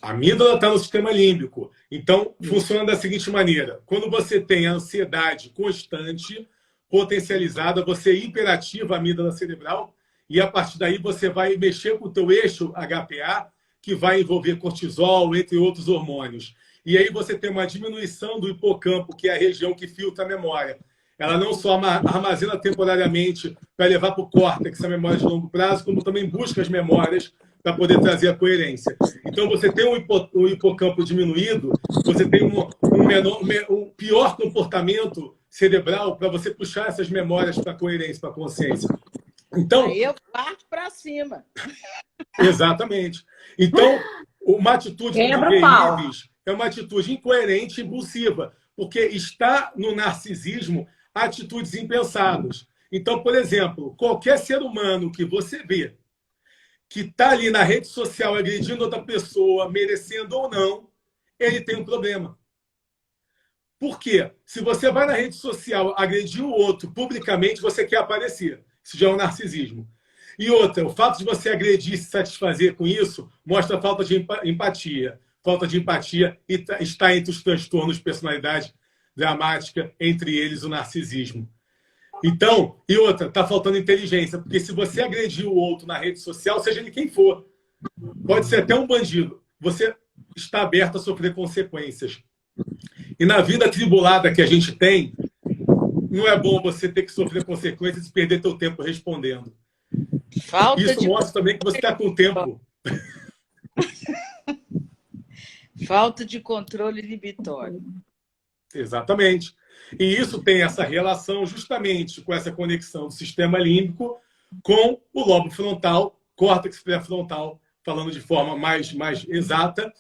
A amígdala está no sistema límbico. Então, funciona da seguinte maneira. Quando você tem a ansiedade constante, potencializada, você hiperativa a amígdala cerebral e, a partir daí, você vai mexer com o teu eixo HPA, que vai envolver cortisol, entre outros hormônios. E aí você tem uma diminuição do hipocampo, que é a região que filtra a memória. Ela não só armazena temporariamente para levar para o córtex a memória de longo prazo, como também busca as memórias para poder trazer a coerência. Então, você tem um hipocampo diminuído, você tem um pior comportamento cerebral para você puxar essas memórias para a coerência, para a consciência. Então, aí eu parto para cima. Exatamente. Então, uma atitude de Ives é uma atitude incoerente e impulsiva, porque está no narcisismo atitudes impensadas. Então, por exemplo, qualquer ser humano que você vê que está ali na rede social agredindo outra pessoa, merecendo ou não, ele tem um problema. Por quê? Se você vai na rede social agredir o outro publicamente, você quer aparecer. Isso já é um narcisismo. E outra, o fato de você agredir e se satisfazer com isso mostra a falta de empatia. Falta de empatia está entre os transtornos de personalidade dramática, entre eles o narcisismo. Então, e outra, está faltando inteligência, porque se você agredir o outro na rede social, seja ele quem for, pode ser até um bandido, você está aberto a sofrer consequências. E na vida atribulada que a gente tem, não é bom você ter que sofrer consequências e perder seu tempo respondendo. Isso mostra também que você está com tempo. Falta de controle inibitório. Exatamente. E isso tem essa relação justamente com essa conexão do sistema límbico com o lobo frontal, córtex pré-frontal, falando de forma mais exata.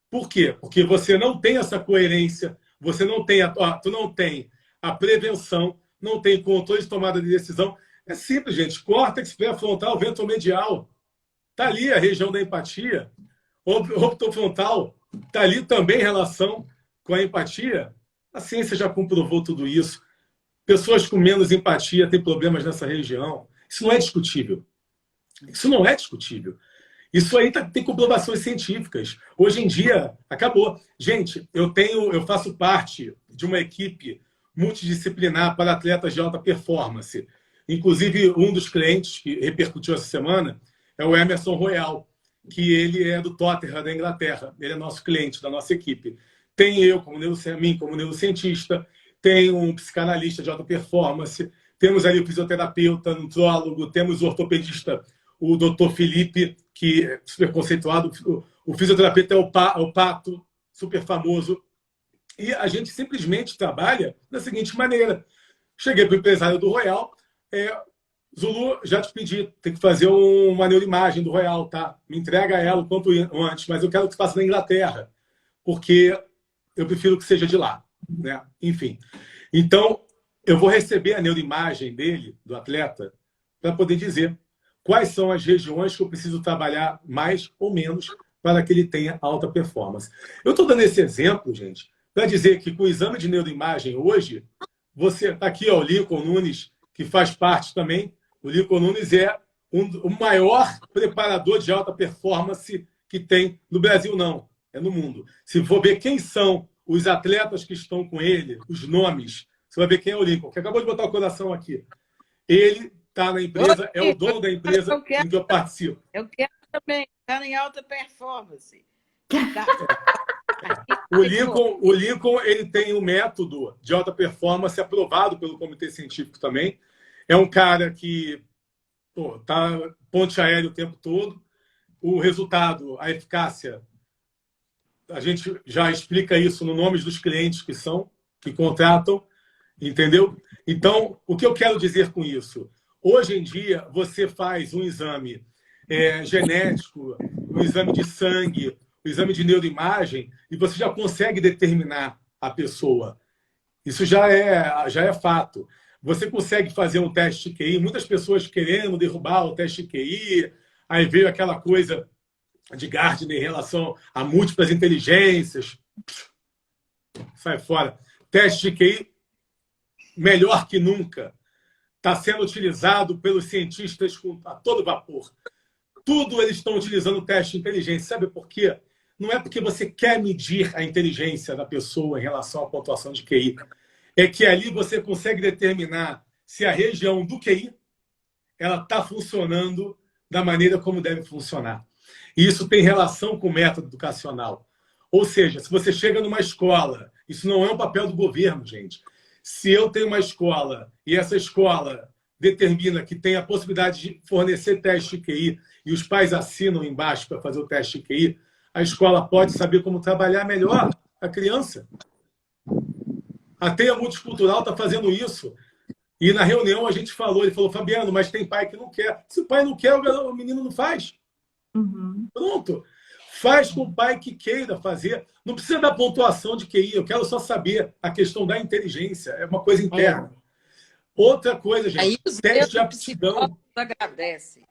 Por quê? Porque você não tem essa coerência, você não tem tu não tem a prevenção, não tem controle de tomada de decisão. É simples, gente. Córtex pré-frontal, ventromedial. Está ali a região da empatia. Orbitofrontal está ali também em relação com a empatia. A ciência já comprovou tudo isso. Pessoas com menos empatia têm problemas nessa região. Isso não é discutível. Isso não é discutível. Isso aí tem comprovações científicas. Hoje em dia, acabou. Gente, eu faço parte de uma equipe multidisciplinar para atletas de alta performance. Inclusive, um dos clientes que repercutiu essa semana é o Emerson Royal, que ele é do Tottenham, da Inglaterra. Ele é nosso cliente, da nossa equipe. Tem eu, como neurocientista, tem um psicanalista de alta performance, temos ali o fisioterapeuta, nutrólogo, temos o ortopedista, o Dr. Felipe, que é super conceituado. O fisioterapeuta é o Pato, super famoso. E a gente simplesmente trabalha da seguinte maneira. Cheguei para o empresário do Royal, Zulu, já te pedi, tem que fazer uma neuroimagem do Royal, tá? Me entrega ela o quanto antes, mas eu quero que você faça na Inglaterra, porque eu prefiro que seja de lá, né? Enfim. Então, eu vou receber a neuroimagem dele, do atleta, para poder dizer quais são as regiões que eu preciso trabalhar mais ou menos para que ele tenha alta performance. Eu estou dando esse exemplo, gente, para dizer que com o exame de neuroimagem hoje, você está aqui, ó, o Lincoln Nunes, que faz parte também. O Lincoln Nunes é o maior preparador de alta performance que tem no Brasil, não. É no mundo. Se for ver quem são os atletas que estão com ele, os nomes, você vai ver quem é o Lincoln, que acabou de botar o coração aqui. Ele está na empresa, é o dono da empresa em que eu participo. Eu quero também estar em alta performance. Tá. O Lincoln ele tem um método de alta performance aprovado pelo comitê científico também. É um cara que está ponte aérea o tempo todo. O resultado, a eficácia, a gente já explica isso no nome dos clientes que contratam, entendeu? Então, o que eu quero dizer com isso? Hoje em dia, você faz um exame genético, um exame de sangue, um exame de neuroimagem, e você já consegue determinar a pessoa. Isso já é fato. Você consegue fazer um teste de QI, muitas pessoas querendo derrubar o teste de QI, aí veio aquela coisa de Gardner em relação a múltiplas inteligências. Sai fora. Teste de QI, melhor que nunca. Está sendo utilizado pelos cientistas a todo vapor. Tudo eles estão utilizando o teste de inteligência. Sabe por quê? Não é porque você quer medir a inteligência da pessoa em relação à pontuação de QI. É que ali você consegue determinar se a região do QI ela está funcionando da maneira como deve funcionar. E isso tem relação com o método educacional. Ou seja, se você chega numa escola, isso não é um papel do governo, gente. Se eu tenho uma escola e essa escola determina que tem a possibilidade de fornecer teste de QI e os pais assinam embaixo para fazer o teste de QI, a escola pode saber como trabalhar melhor a criança. A Teia Multicultural está fazendo isso. E na reunião a gente falou, ele falou, Fabiano, mas tem pai que não quer. Se o pai não quer, o menino não faz. Uhum. Pronto. Faz com o pai que queira fazer. Não precisa da pontuação de QI, eu quero só saber a questão da inteligência. É uma coisa interna. Outra coisa, gente, aí os teste de aptidão. Agradece.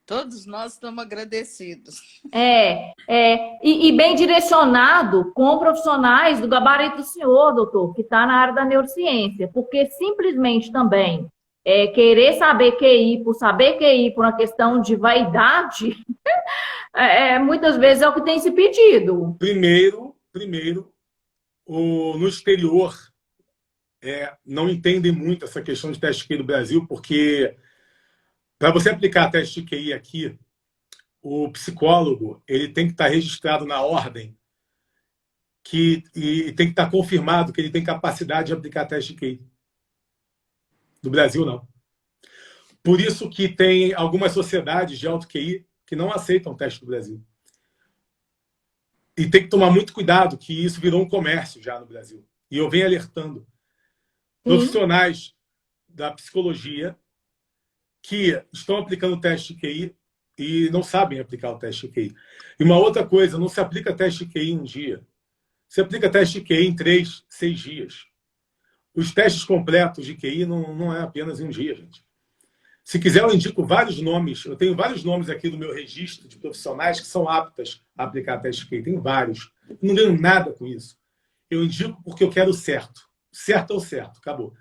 Todos nós estamos agradecidos. E bem direcionado com profissionais do gabarito do senhor, doutor, que está na área da neurociência, porque simplesmente também querer saber QI por saber QI por uma questão de vaidade, muitas vezes é o que tem se pedido. Primeiro, no exterior, não entendem muito essa questão de teste de QI do Brasil, porque para você aplicar teste de QI aqui, o psicólogo ele tem que estar registrado na ordem e tem que estar confirmado que ele tem capacidade de aplicar teste de QI. Do Brasil, não. Por isso que tem algumas sociedades de alto QI que não aceitam teste do Brasil. E tem que tomar muito cuidado, que isso virou um comércio já no Brasil. E eu venho alertando profissionais da psicologia que estão aplicando o teste de QI e não sabem aplicar o teste de QI. E uma outra coisa, não se aplica teste de QI em um dia. Se aplica teste de QI em 3, 6 dias. Os testes completos de QI não é apenas em um dia, gente. Se quiser, eu indico vários nomes. Eu tenho vários nomes aqui do meu registro de profissionais que são aptas a aplicar teste de QI. Tem vários. Eu não ganho nada com isso. Eu indico porque eu quero o certo. Certo é o certo. Acabou.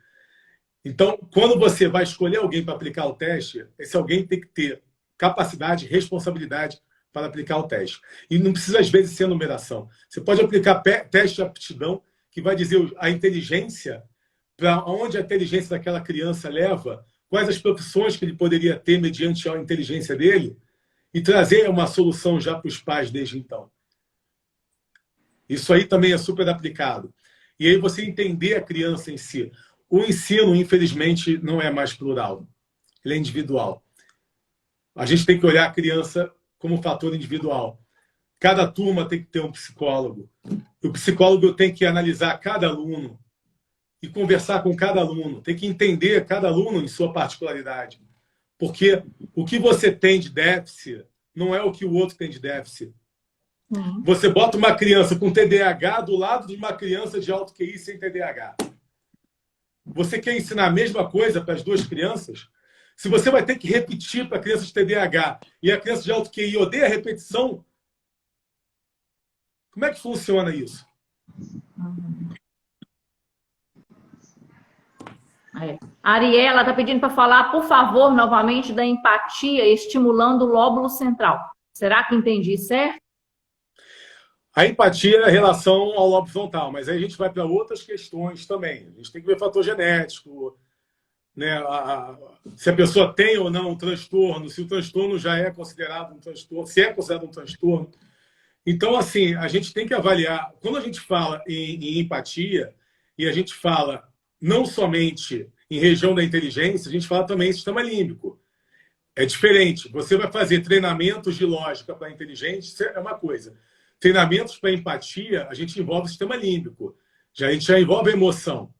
Então, quando você vai escolher alguém para aplicar o teste, esse alguém tem que ter capacidade e responsabilidade para aplicar o teste. E não precisa, às vezes, ser numeração. Você pode aplicar teste de aptidão, que vai dizer a inteligência, para onde a inteligência daquela criança leva, quais as profissões que ele poderia ter mediante a inteligência dele, e trazer uma solução já para os pais desde então. Isso aí também é super aplicado. E aí você entender a criança em si. O ensino, infelizmente, não é mais plural. Ele é individual. A gente tem que olhar a criança como um fator individual. Cada turma tem que ter um psicólogo. O psicólogo tem que analisar cada aluno e conversar com cada aluno. Tem que entender cada aluno em sua particularidade. Porque o que você tem de déficit não é o que o outro tem de déficit. Você bota uma criança com TDAH do lado de uma criança de alto QI sem TDAH. Você quer ensinar a mesma coisa para as duas crianças? Se você vai ter que repetir para a criança de TDAH e a criança de alto QI odeia a repetição, como é que funciona isso? A Ariela está pedindo para falar, por favor, novamente, da empatia estimulando o lóbulo central. Será que entendi certo? A empatia é a relação ao lobo frontal, mas aí a gente vai para outras questões também. A gente tem que ver fator genético, né? Se a pessoa tem ou não um transtorno, se o transtorno já é considerado um transtorno, se é considerado um transtorno. Então, assim, a gente tem que avaliar. Quando a gente fala em empatia, e a gente fala não somente em região da inteligência, a gente fala também em sistema límbico. É diferente. Você vai fazer treinamentos de lógica para inteligência, é uma coisa. Treinamentos para empatia, a gente envolve o sistema límbico. A gente já envolve a emoção.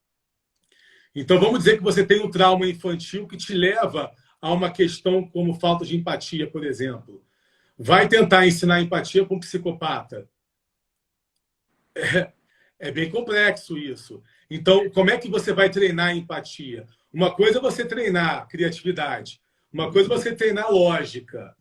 Então, vamos dizer que você tem um trauma infantil que te leva a uma questão como falta de empatia, por exemplo. Vai tentar ensinar empatia para um psicopata. É bem complexo isso. Então, como é que você vai treinar empatia? Uma coisa é você treinar criatividade. Uma coisa é você treinar lógica.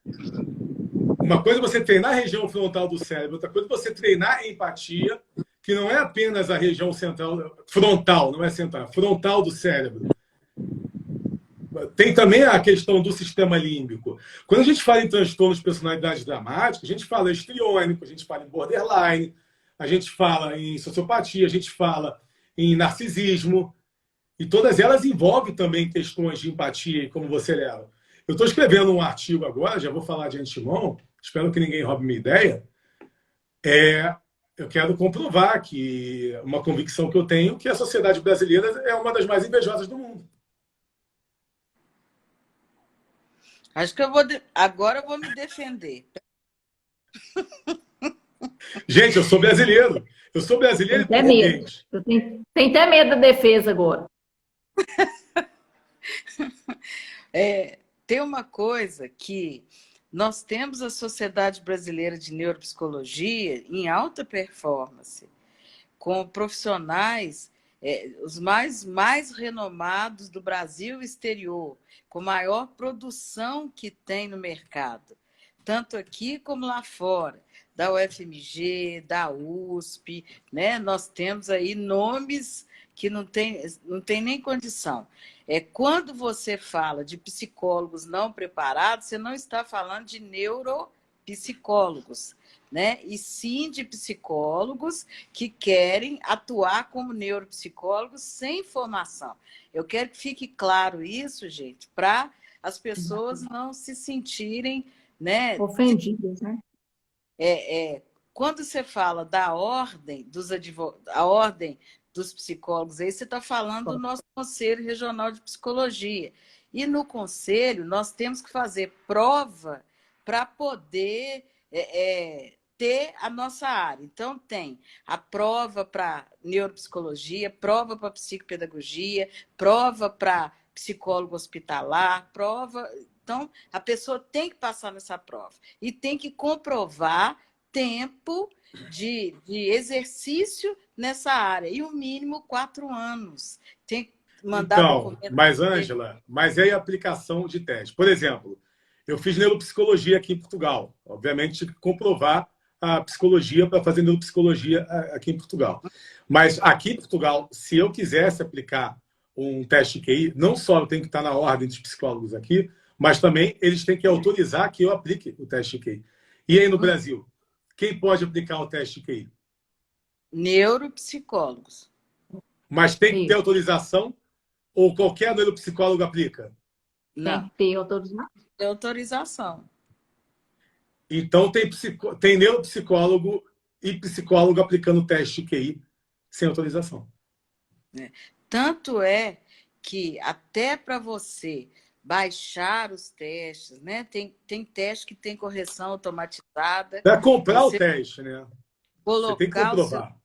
Uma coisa é você treinar a região frontal do cérebro. Outra coisa é você treinar empatia, que não é apenas a região central, frontal, não é central, frontal do cérebro. Tem também a questão do sistema límbico. Quando a gente fala em transtornos de personalidade dramática, a gente fala em histriônico, a gente fala em borderline, a gente fala em sociopatia, a gente fala em narcisismo, e todas elas envolvem também questões de empatia, como você leva. Eu estou escrevendo um artigo agora, já vou falar de antemão, espero que ninguém roube minha ideia. Eu quero comprovar que uma convicção que eu tenho, que a sociedade brasileira é uma das mais invejosas do mundo. Acho que agora eu vou me defender. Gente, eu sou brasileiro. Eu sou brasileiro e português. Tem até medo da defesa agora. Tem uma coisa que nós temos a Sociedade Brasileira de Neuropsicologia em alta performance, com profissionais, os mais renomados do Brasil e exterior, com maior produção que tem no mercado, tanto aqui como lá fora, da UFMG, da USP, né? Nós temos aí nomes que não tem nem condição. Quando você fala de psicólogos não preparados, você não está falando de neuropsicólogos, né? E sim de psicólogos que querem atuar como neuropsicólogos sem formação. Eu quero que fique claro isso, gente, para as pessoas não se sentirem, né, ofendidas, né? Quando você fala da ordem a ordem dos psicólogos, aí você está falando do nosso Conselho Regional de Psicologia. E no Conselho, nós temos que fazer prova para poder ter a nossa área. Então, tem a prova para neuropsicologia, prova para psicopedagogia, prova para psicólogo hospitalar, prova... Então, a pessoa tem que passar nessa prova e tem que comprovar tempo de exercício nessa área, e o mínimo 4 anos. Tem que mandar documento. Mas, Ângela, é a aplicação de teste. Por exemplo, eu fiz neuropsicologia aqui em Portugal. Obviamente, tive que comprovar a psicologia para fazer neuropsicologia aqui em Portugal. Mas aqui em Portugal, se eu quisesse aplicar um teste QI, não só eu tenho que estar na ordem dos psicólogos aqui, mas também eles têm que autorizar que eu aplique o teste QI. E aí no Brasil, quem pode aplicar o teste QI? Neuropsicólogos. Mas tem que ter autorização ou qualquer neuropsicólogo aplica? Não. Tem que ter autorização. Tem autorização. Então tem neuropsicólogo e psicólogo aplicando o teste QI sem autorização. Tanto é que até para você baixar os testes, né? Tem teste que tem correção automatizada. Para comprar o Você teste, né? Você tem que colocar o seu comprovar.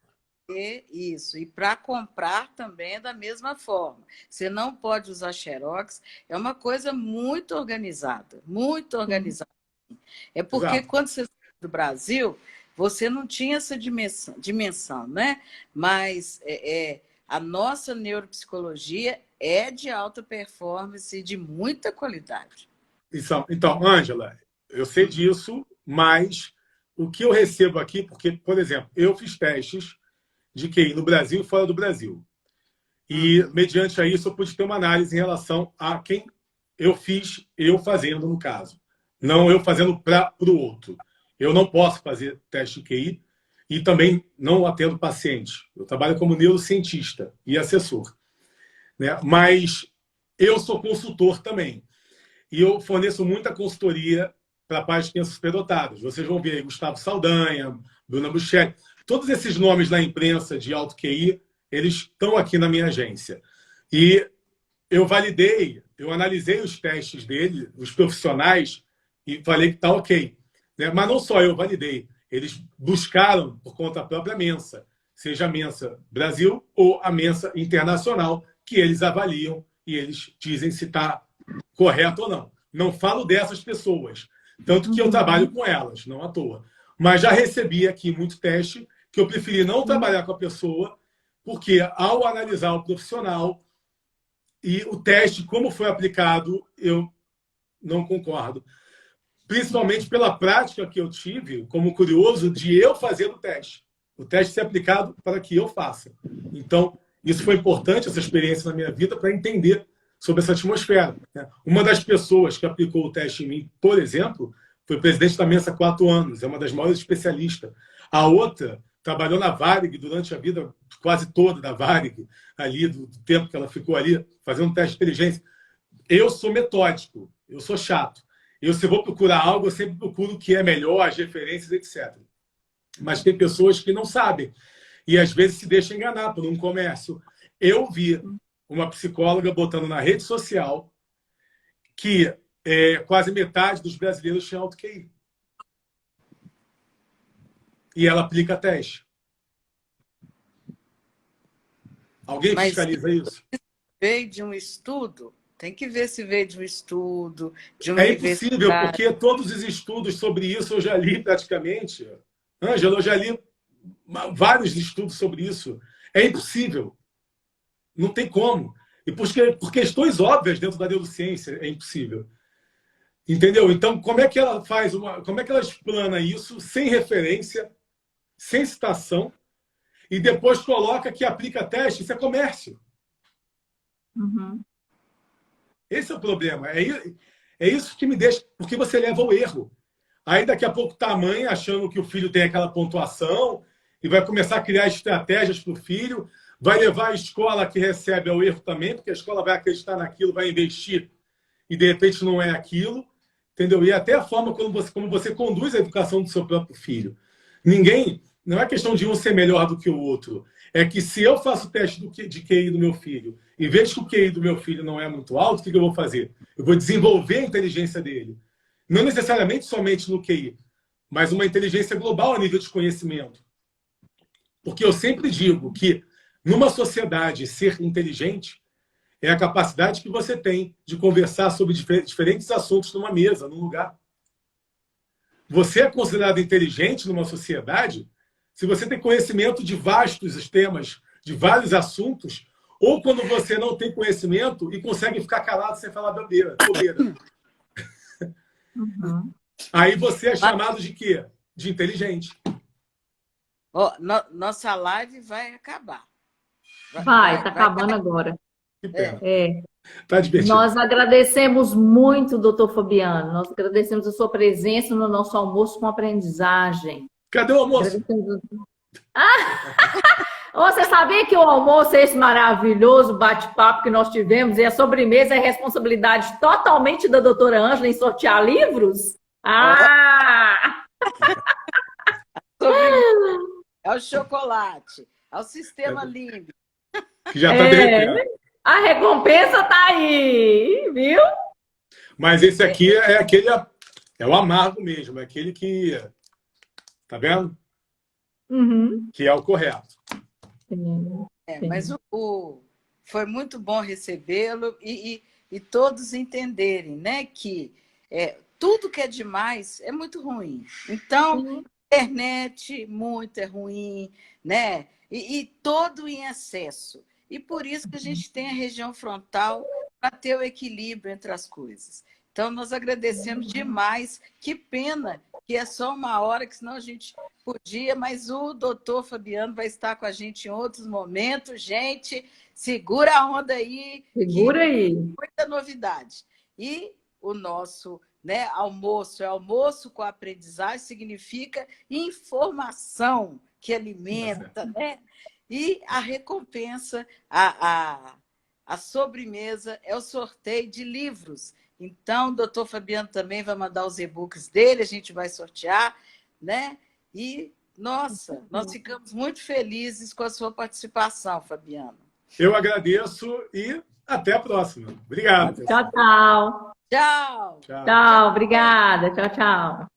isso. E para comprar também é da mesma forma. Você não pode usar Xerox. É uma coisa muito organizada, muito organizada. É porque Exato. quando você saiu do Brasil, você não tinha essa dimensão, né? Mas a nossa neuropsicologia é de alta performance e de muita qualidade. Então, Ângela, eu sei disso, mas o que eu recebo aqui, porque, por exemplo, eu fiz testes de QI no Brasil e fora do Brasil. E, mediante a isso, eu pude ter uma análise em relação a quem eu fiz, eu fazendo, no caso. Não eu fazendo para o outro. Eu não posso fazer teste de QI e também não atendo paciente. Eu trabalho como neurocientista e assessor, né? Mas eu sou consultor também. E eu forneço muita consultoria para pais de crianças superdotadas. Vocês vão ver aí Gustavo Saldanha, Bruna Buchetti, todos esses nomes na imprensa de alto QI, eles estão aqui na minha agência. E eu validei, eu analisei os testes dele, os profissionais, e falei que está ok. Né? Mas não só eu validei, eles buscaram por conta própria a Mensa, seja a Mensa Brasil ou a Mensa Internacional, que eles avaliam e eles dizem se está correto ou não. Não falo dessas pessoas, tanto que eu trabalho com elas, não à toa. Mas já recebi aqui muito teste que eu preferi não trabalhar com a pessoa, porque ao analisar o profissional e o teste, como foi aplicado, eu não concordo. Principalmente pela prática que eu tive, como curioso, de eu fazer o teste ser aplicado para que eu faça. Então, isso foi importante, essa experiência na minha vida, para entender sobre essa atmosfera. Uma das pessoas que aplicou o teste em mim, por exemplo, foi presidente da Mensa há 4 anos, é uma das maiores especialistas. A outra trabalhou na Varig durante a vida quase toda da Varig, ali, do tempo que ela ficou ali, fazendo um teste de inteligência. Eu sou metódico, eu sou chato. Se eu vou procurar algo, eu sempre procuro o que é melhor, as referências, etc. Mas tem pessoas que não sabem e, às vezes, se deixam enganar por um comércio. Eu vi uma psicóloga botando na rede social que quase metade dos brasileiros tinha alto QI. E ela aplica teste. Alguém fiscaliza isso? Veio de um estudo? Tem que ver se veio de um estudo, de uma É impossível, universidade. porque todos os estudos sobre isso eu já li praticamente. Ângela, eu já li vários estudos sobre isso. É impossível. Não tem como. E por questões óbvias dentro da neurociência é impossível. Entendeu? Então, como é que ela como é que ela explana isso sem referência, sem citação, e depois coloca que aplica teste? Isso é comércio. Esse é o problema. É isso que me deixa... Porque você leva ao erro. Aí, daqui a pouco, tá a mãe achando que o filho tem aquela pontuação e vai começar a criar estratégias para o filho, vai levar a escola que recebe ao erro também, porque a escola vai acreditar naquilo, vai investir e, de repente, não é aquilo. Entendeu? E até a forma como você conduz a educação do seu próprio filho. Não é questão de um ser melhor do que o outro. É que se eu faço o teste de QI do meu filho e vejo que o QI do meu filho não é muito alto, o que eu vou fazer? Eu vou desenvolver a inteligência dele. Não necessariamente somente no QI, mas uma inteligência global a nível de conhecimento. Porque eu sempre digo que, numa sociedade, ser inteligente é a capacidade que você tem de conversar sobre diferentes assuntos numa mesa, num lugar. Você é considerado inteligente numa sociedade se você tem conhecimento de vastos temas, de vários assuntos, ou quando você não tem conhecimento e consegue ficar calado sem falar bobeira. Aí você é chamado de quê? De inteligente. Nossa live vai acabar. Vai acabando agora. Que pena. Tá divertido. Nós agradecemos muito, doutor Fabiano. Nós agradecemos a sua presença no nosso almoço com aprendizagem. Cadê o almoço? Você sabia que o almoço é esse maravilhoso bate-papo que nós tivemos e a sobremesa é responsabilidade totalmente da doutora Ângela em sortear livros? É o chocolate, é o sistema límbico. Que já está derretendo. A recompensa tá aí, viu? Mas esse aqui é aquele, é o amargo mesmo, é aquele que, tá vendo? Uhum. Que é o correto. Sim, sim. Mas foi muito bom recebê-lo e todos entenderem, né, que tudo que é demais é muito ruim. Então, Sim. internet muito é ruim, né? E todo em excesso. E por isso que a gente tem a região frontal para ter o equilíbrio entre as coisas. Então, nós agradecemos demais. Que pena que é só uma hora, que senão a gente podia, mas o doutor Fabiano vai estar com a gente em outros momentos. Gente, segura a onda aí, Segura aí. muita novidade. E o nosso, né, almoço é almoço com aprendizagem, significa informação que alimenta, né? E a recompensa, a sobremesa é o sorteio de livros. Então, o doutor Fabiano também vai mandar os e-books dele, a gente vai sortear, né? E, nossa, nós ficamos muito felizes com a sua participação, Fabiano. Eu agradeço e até a próxima. Obrigado. Tchau, tchau. Tchau. Tchau. Tchau, obrigada. Tchau, tchau.